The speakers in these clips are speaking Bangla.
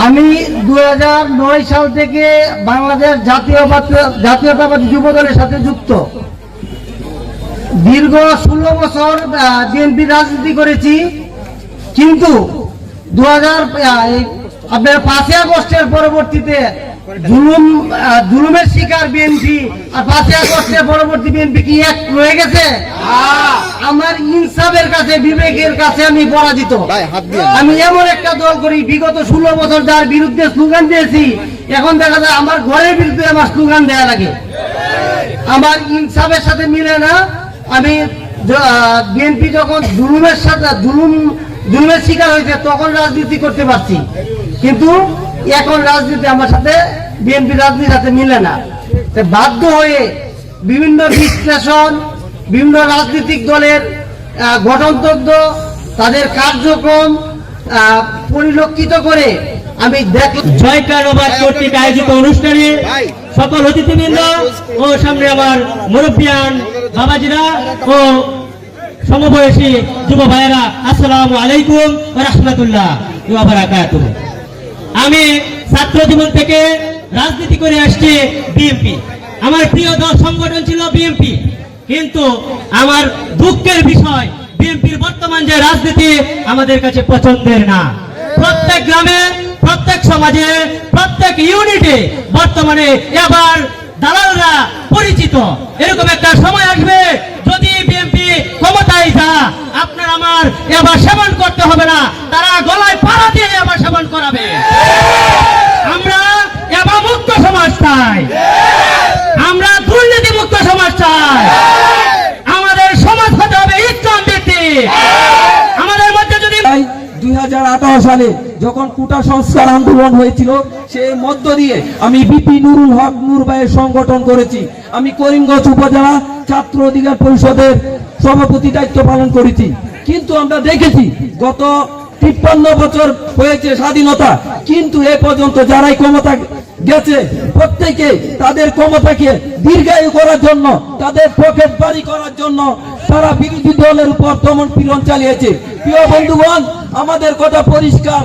আমি 2009 সাল থেকে বাংলাদেশ জাতীয়তাবাদী যুব দলের সাথে যুক্ত। দীর্ঘ 16 বছর বিএনপি রাজনীতি করেছি, কিন্তু 5ই আগস্টের পরবর্তীতে জুলুমের শিকার বিএনপি আর 5ই আগস্টের পরবর্তী বিএনপি কি এক রয়ে গেছে? আমার ইনসাফের কাছে, বিবেকের কাছে আমি পরাজিত। আমি এমন একটা দল করি, বিগত 16 বছর যার বিরুদ্ধে স্লোগান দিয়েছি, এখন দেখা যায় আমার ঘরের বিরুদ্ধে আমার স্লোগান দেয়া লাগে। আমার ইনসাফের সাথে মিলে না। আমি বিএনপি যখন জুলুমের শিকার হয়েছে তখন রাজনীতি করতে পারছি, কিন্তু এখন রাজনীতি আমার সাথে, বিএনপি রাজনীতির সাথে মিলে না। বাধ্য হয়ে বিভিন্ন বিশ্লেষণ, বিভিন্ন রাজনৈতিক দলের গঠনতন্ত্র, তাদের কার্যক্রম পরিলক্ষিত করে আমি জয়কারবাদ কর্তৃক আয়োজিত অনুষ্ঠানে সকল অতিথিবৃন্দ ও সামনে আমার মুরব্বিয়ান বাবাজিরা ও সমবয়সী যুব ভাইয়েরা, আসসালামু আলাইকুম ওয়া রাহমাতুল্লাহ ওয়া বারাকাতুহু। আমি ছাত্র জীবন থেকে রাজনীতি করে আসছি বিএনপি। আমার প্রিয় দল সংগঠন ছিল বিএনপি, কিন্তু আমার দুঃখের বিষয় বিএনপির বর্তমান যে রাজনীতি আমাদের কাছে পছন্দের না। প্রত্যেক গ্রামে, প্রত্যেক সমাজে, প্রত্যেক ইউনিটে বর্তমানে এবার দালালরা পরিচিত। এরকম একটা সময় আসবে, যদি বিএনপি ক্ষমতায় যা, আপনার আমার এবার সেবন করতে হবে না, তারা গলায় পাড়া দিয়ে এবার সেবন করাবে। আমরা এবার মুক্ত সমাজ চাই, আমরা দুর্নীতি মুক্ত সমাজ চাই। আমাদের সমাজ হতে হবে ইসলাম ভিত্তিক। আমাদের মধ্যে যদি 2018 সালে যখন কোটা সংস্কার আন্দোলন হয়েছিল, সেই মধ্য দিয়ে আমি বিপি নুরুল হক নূর ভাইয়ের সংগঠন করেছি। আমি করিমগঞ্জ উপজেলা ছাত্র অধিকার পরিষদের সভাপতি দায়িত্ব পালন করেছি। কিন্তু আমরা দেখেছি গত 53 বছর হয়েছে স্বাধীনতা, কিন্তু এ পর্যন্ত যারাই ক্ষমতা গেছে প্রত্যেকে তাদের ক্ষমতাকে দীর্ঘায়ু করার জন্য, তাদের পকেট বাড়ি করার জন্য তারা বিরোধী দলের উপর দমন পীড়ন চালিয়েছে। প্রিয় বন্ধুগণ, আমাদের কথা পরিষ্কার।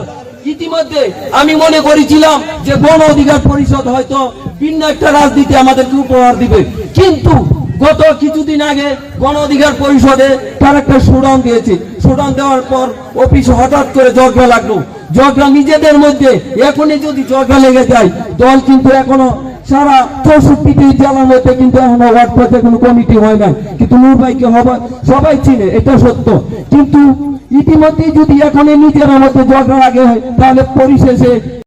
ইতিমধ্যে আমি মনে করেছিলাম যে গণ অধিকার পরিষদ হয়তো ভিন্ন একটা রাজনীতি আমাদেরকে উপহার দিবে, কিন্তু গত কিছুদিন আগে গণ অধিকার পরিষদে তার একটা শোডাউন দিয়েছে। শোডাউন দেওয়ার পর অফিসে হঠাৎ করে ঝগড়া লাগলো। ঝগড়া নিজেদের মধ্যে, এখনই যদি ঝগড়া লেগে যায়, দল কিন্তু এখনো সারা 64টি জেলার মধ্যে কিন্তু এখনো ওয়ার্ড পর্যায়ে কোনো কমিটি হয় না। কিন্তু নূর ভাইকে সবাই চিনে, এটা সত্য। কিন্তু ইতিমধ্যে যদি এখন নিজের মধ্যে ঝগড়া লাগে হয়, তাহলে পরিশেষে